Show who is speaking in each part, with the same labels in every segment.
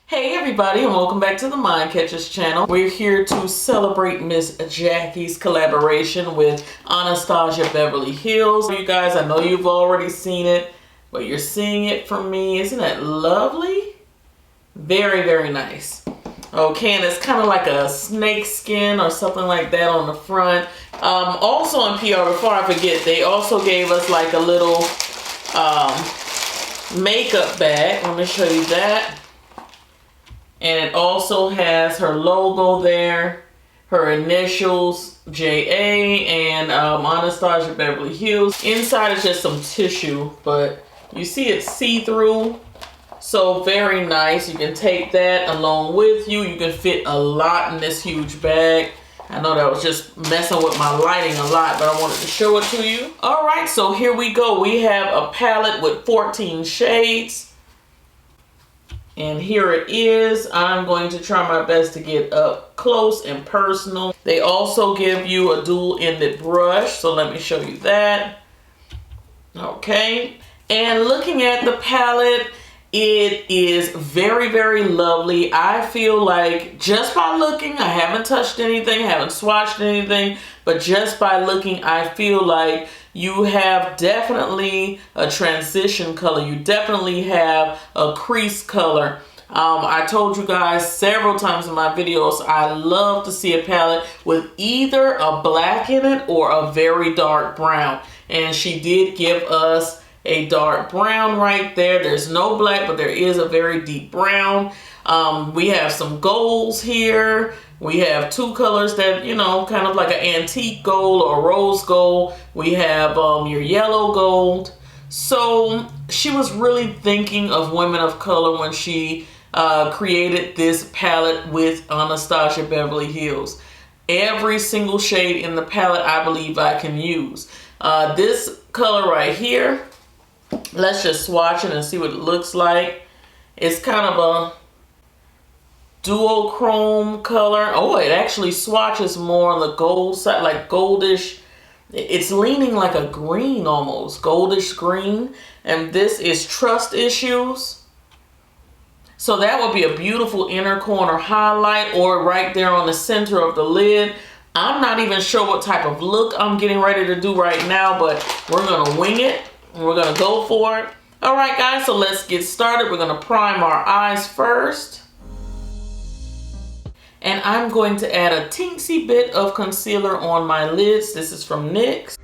Speaker 1: Hey everybody, and welcome back to the Mind Catchers channel. We're here to celebrate Miss Jackie's collaboration with Anastasia Beverly Hills. You guys, I know you've already seen it, but you're seeing it from me. Isn't that lovely? Very, very nice. Okay, and it's kind of like a snake skin or something like that on the front. Also on PR, before I forget, they also gave us like a little makeup bag. Let me show you that. And it also has her logo there, her initials, J.A. and Anastasia Beverly Hills. Inside is just some tissue, but you see it's see-through. So very nice. You can take that along with you. You can fit a lot in this huge bag. I know that was just messing with my lighting a lot, but I wanted to show it to you. All right, so here we go. We have a palette with 14 shades. And here it is. I'm going to try my best to get up close and personal. They also give you a dual-ended brush, so let me show you that. Okay, and looking at the palette, it is very, very lovely. I feel like just by looking, I haven't touched anything, haven't swatched anything, but just by looking, I feel like you have definitely a transition color. You definitely have a crease color. I told you guys several times in my videos, I love to see a palette with either a black in it or a very dark brown. And she did give us a dark brown right there. There's no black, but there is a very deep brown. We have some golds here. We have two colors that, you know, kind of like an antique gold or rose gold. We have your yellow gold. So she was really thinking of women of color when she created this palette with Anastasia Beverly Hills. Every single shade in the palette, I believe I can use. This color right here, let's just swatch it and see what it looks like. It's kind of a duochrome color. Oh, it actually swatches more on the gold side, like goldish. It's leaning like a green almost, goldish green. And this is Trust Issues. So that would be a beautiful inner corner highlight or right there on the center of the lid. I'm not even sure what type of look I'm getting ready to do right now, but we're gonna wing it and we're gonna go for it. All right, guys, so let's get started. We're gonna prime our eyes first. And I'm going to add a teensy bit of concealer on my lids. This is from NYX.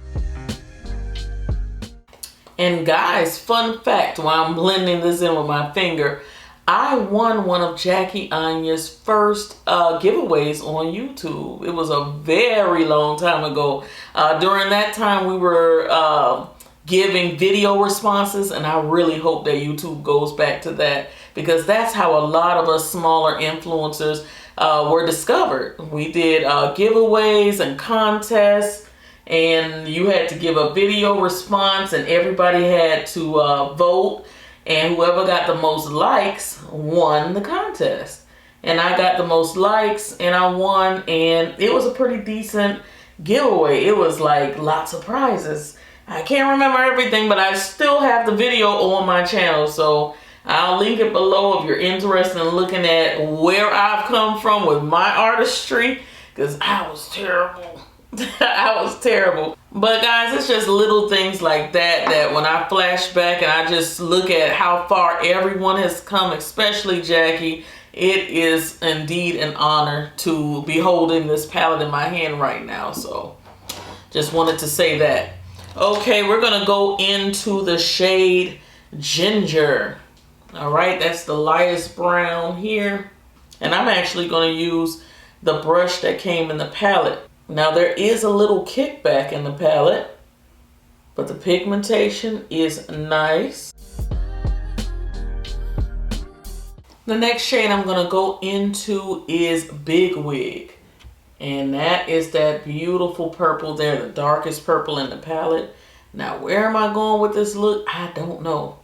Speaker 1: And guys, fun fact, while I'm blending this in with my finger, I won one of Jackie Aina's first giveaways on YouTube. It was a very long time ago. During that time, we were giving video responses, and I really hope that YouTube goes back to that, because that's how a lot of us smaller influencers were discovered. We did giveaways and contests, and you had to give a video response, and everybody had to vote, and whoever got the most likes won the contest. And I got the most likes and I won, and it was a pretty decent giveaway. It was like lots of prizes. I can't remember everything, but I still have the video on my channel, so I'll link it below if you're interested in looking at where I've come from with my artistry, because I was terrible. I was terrible. But guys, it's just little things like that that when I flash back and I just look at how far everyone has come, especially Jackie, it is indeed an honor to be holding this palette in my hand right now. So just wanted to say that. Okay, we're gonna go into the shade Ginger. All right, that's the lightest brown here. And I'm actually gonna use the brush that came in the palette. Now there is a little kickback in the palette, but the pigmentation is nice. The next shade I'm gonna go into is Big Wig. And that is that beautiful purple there, the darkest purple in the palette. Now, where am I going with this look? I don't know,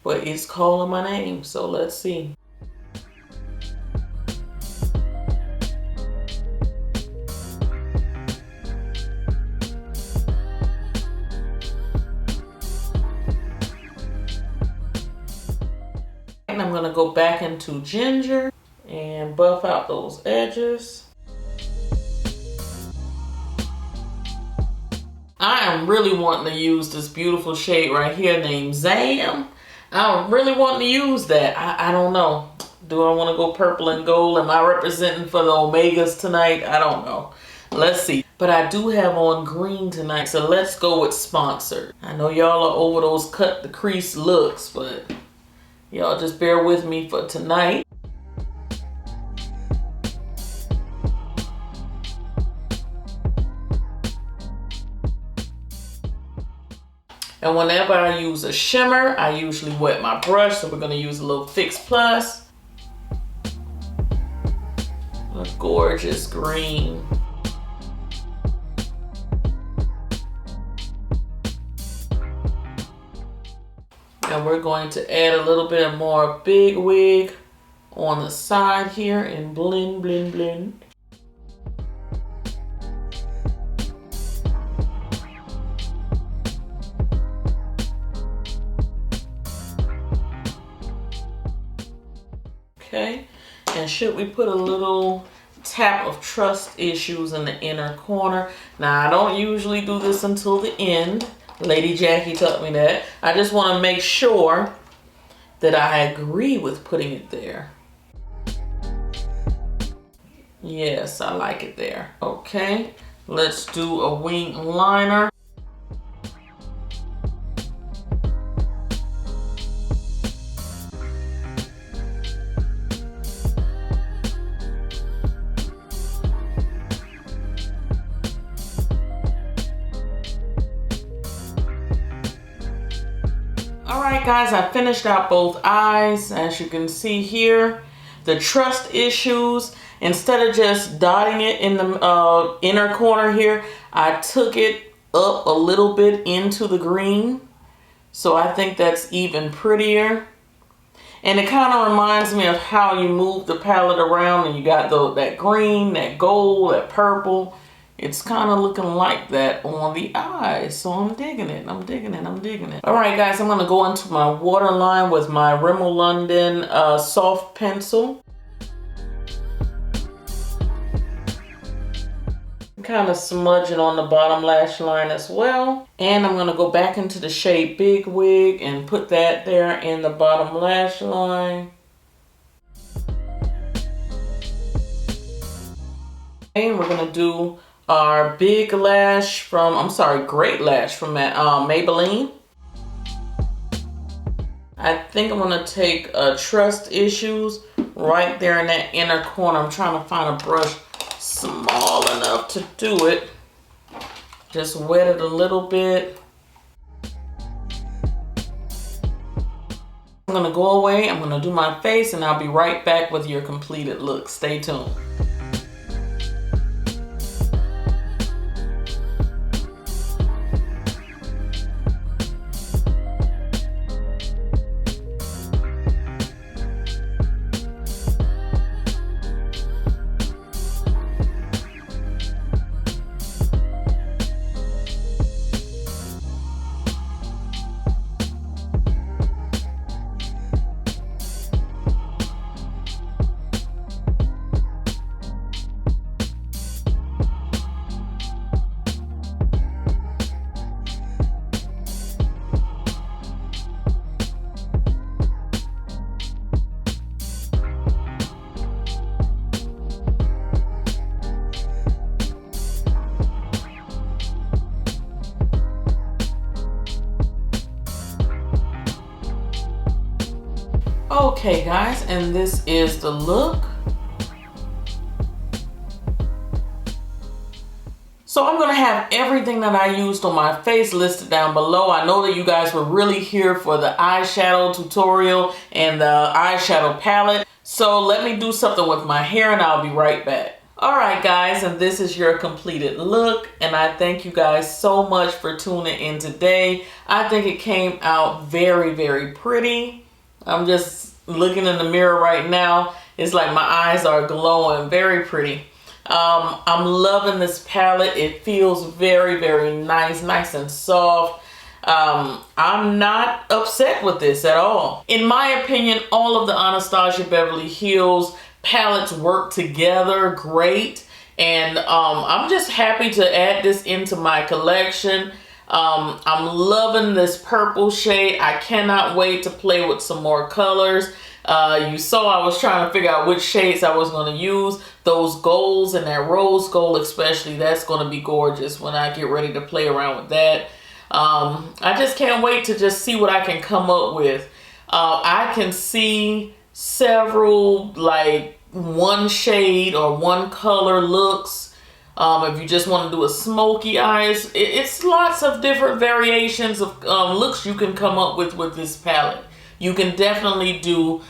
Speaker 1: but it's calling my name, so let's see. And I'm gonna go back in into ginger and buff out those edges. I am really wanting to use this beautiful shade right here named Zam. I'm really wanting to use that. I don't know. Do I want to go purple and gold? Am I representing for the Omegas tonight? I don't know. Let's see. But I do have on green tonight, so let's go with Sponsored. I know y'all are over those cut the crease looks, but y'all just bear with me for tonight. And whenever I use a shimmer, I usually wet my brush. So we're going to use a little Fix Plus. A gorgeous green. And we're going to add a little bit more Big Wig on the side here and blend, blend, blend. Okay, and should we put a little tap of Trust Issues in the inner corner? Now, I don't usually do this until the end. Lady Jackie taught me that. I just want to make sure that I agree with putting it there. Yes, I like it there. Okay, let's do a wing liner. Alright guys, I finished out both eyes. As you can see here, the Trust Issues, instead of just dotting it in the inner corner here, I took it up a little bit into the green. So I think that's even prettier. And it kind of reminds me of how you move the palette around and you got that green, that gold, that purple. It's kind of looking like that on the eyes. So I'm digging it. I'm digging it. I'm digging it. All right, guys, I'm going to go into my waterline with my Rimmel London soft pencil. Kind of smudge it on the bottom lash line as well. And I'm going to go back into the shade Big Wig and put that there in the bottom lash line. And we're going to do our big lash from, great lash from that Maybelline. I think I'm going to take Trust Issues right there in that inner corner. I'm trying to find a brush small enough to do it. Just wet it a little bit. I'm going to go away. I'm going to do my face and I'll be right back with your completed look. Stay tuned. Okay guys, and this is the look. So I'm going to have everything that I used on my face listed down below. I know that you guys were really here for the eyeshadow tutorial and the eyeshadow palette. So let me do something with my hair and I'll be right back. Alright guys, and this is your completed look, and I thank you guys so much for tuning in today. I think it came out very, very pretty. I'm just looking in the mirror right now. It's like my eyes are glowing. Very pretty. I'm loving this palette. It feels very, very nice and soft. I'm not upset with this at all. In my opinion, all of the Anastasia Beverly Hills palettes work together great. And I'm just happy to add this into my collection. I'm loving this purple shade. I cannot wait to play with some more colors. You saw I was trying to figure out which shades I was going to use. Those golds and that rose gold especially, that's going to be gorgeous when I get ready to play around with that. I just can't wait to just see what I can come up with. I can see several like one shade or one color looks. If you just want to do a smoky eyes, it's lots of different variations of looks you can come up with this palette. You can definitely do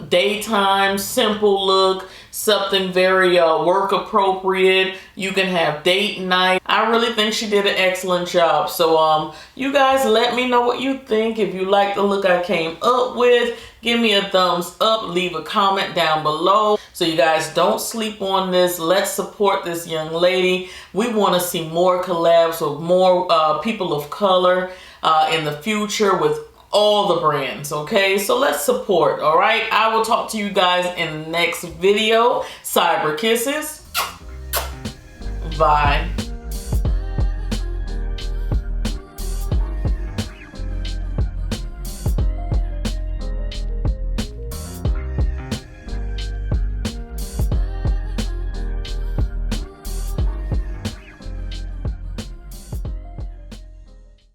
Speaker 1: daytime, simple look, something very work appropriate. You can have date night. I really think she did an excellent job. So you guys let me know what you think. If you like the look I came up with, give me a thumbs up, leave a comment down below. So you guys don't sleep on this. Let's support this young lady. We want to see more collabs with more people of color in the future with all the brands, okay? So let's support, all right? I will talk to you guys in the next video. Cyber kisses. Bye.